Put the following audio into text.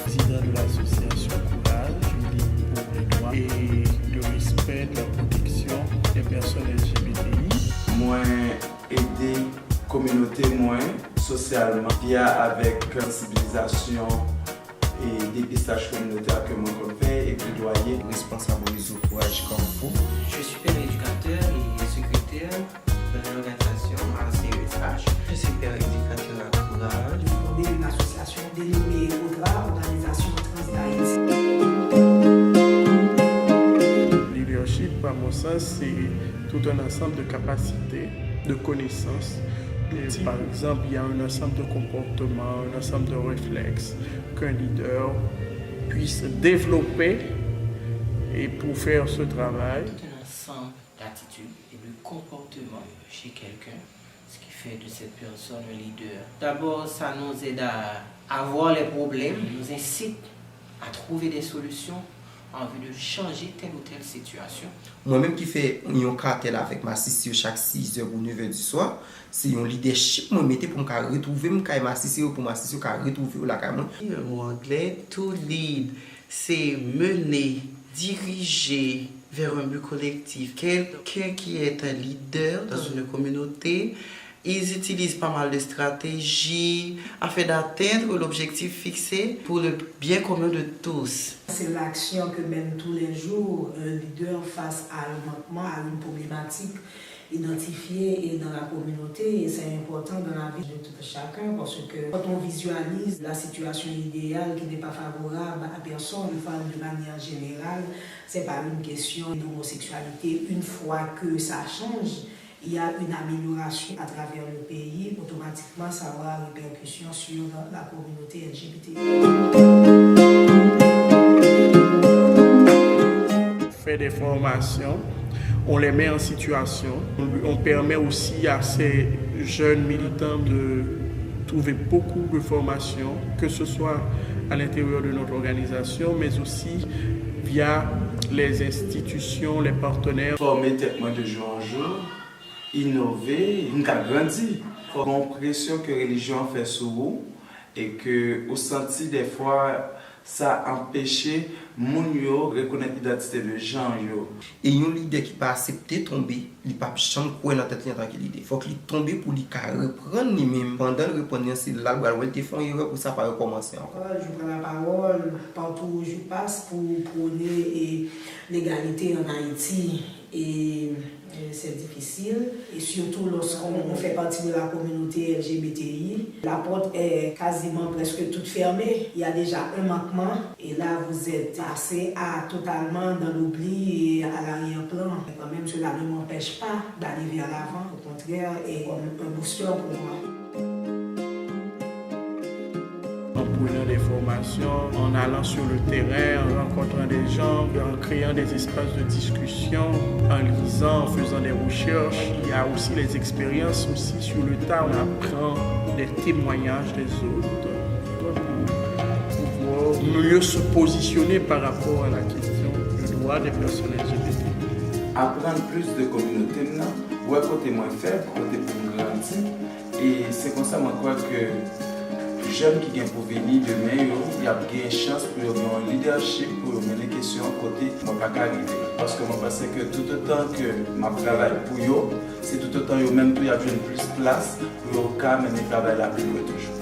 Président de l'association Courage, je lis pour les droits et le respect de la protection des personnes LGBTI. Moi, aider la communauté moins socialement via avec sensibilisation et dépistage communautaire que moi fais et plaidoyer. Responsable du réseau Courage comme vous. Je suis père éducateur et secrétaire de l'organisation ACESH. Je suis père éducateur à Courage. Fondé une association dénommée ODRA, Organisation Trans d'Haïti. Leadership, à mon sens, c'est tout un ensemble de capacités, de connaissances. Et par exemple, il y a un ensemble de comportements, un ensemble de réflexes qu'un leader puisse développer et pour faire ce travail. Tout un ensemble d'attitudes et de comportements chez quelqu'un, ce qui fait de cette personne un leader. D'abord, ça nous aide à voir les problèmes, nous incite à trouver des solutions en vue de changer telle ou telle situation. Moi-même qui fais un cartel avec ma sissi chaque 6h ou 9h du soir, c'est un leadership que je mets pour me retrouver ma sissi pour ma sissi retrouver la caméra. En anglais, to lead, c'est mener, diriger vers un but collectif. Quelqu'un qui est un leader dans une communauté, ils utilisent pas mal de stratégies afin d'atteindre l'objectif fixé pour le bien commun de tous. C'est l'action que mène tous les jours un leader face à un manquement, à une problématique identifiée et dans la communauté. Et c'est important dans la vie de tout chacun parce que quand on visualise la situation idéale qui n'est pas favorable à personne, de manière générale, c'est pas une question d'homosexualité. Une fois que ça change, il y a une amélioration à travers le pays, automatiquement ça aura une répercussion sur la communauté LGBT. On fait des formations, on les met en situation, on permet aussi à ces jeunes militants de trouver beaucoup de formations, que ce soit à l'intérieur de notre organisation, mais aussi via les institutions, les partenaires. Former tellement de jour en jour, innover, nous avons grandi. Il faut avoir l'impression que la religion fait sur vous et que vous sentez des fois ça empêcher moun yo reconnaître l'identité de gens yo. Et un leader qui pas accepter tomber, il pas jamais quoi dans tête en tant que leader. Faut qu'il tombe pour lui reprendre lui-même pendant le reprendre c'est là où il te font erreur pour ça pas recommencer encore. Je prends la parole partout où je passe pour prôner l'égalité en Haïti et c'est difficile et surtout lorsqu'on fait partie de la communauté LGBTI. La porte est quasiment presque toute fermée. Il y a déjà un manquement et là vous êtes passé à totalement dans l'oubli et à l'arrière-plan. Quand même cela ne m'empêche pas d'aller vers l'avant. Au contraire, et comme un booster pour moi. En prenant des formations, en allant sur le terrain, en rencontrant des gens, en créant des espaces de discussion, en lisant, en faisant des recherches. Il y a aussi les expériences aussi sur le tas, on apprend des témoignages des autres pour pouvoir mieux se positionner par rapport à la question du droit des personnes LGBT. Apprendre plus de communauté maintenant, ouais côté moins faible, côté pour grandir. Et c'est comme ça moi crois que jeunes qui viennent pour venir demain, il y a une chance pour avoir un leadership pour mener les questions côté mon pas arriver. Parce que moi pense que tout autant que je travaille pour eux, c'est tout autant eux même tout y a plus place pour eux mener le travail là plus toujours.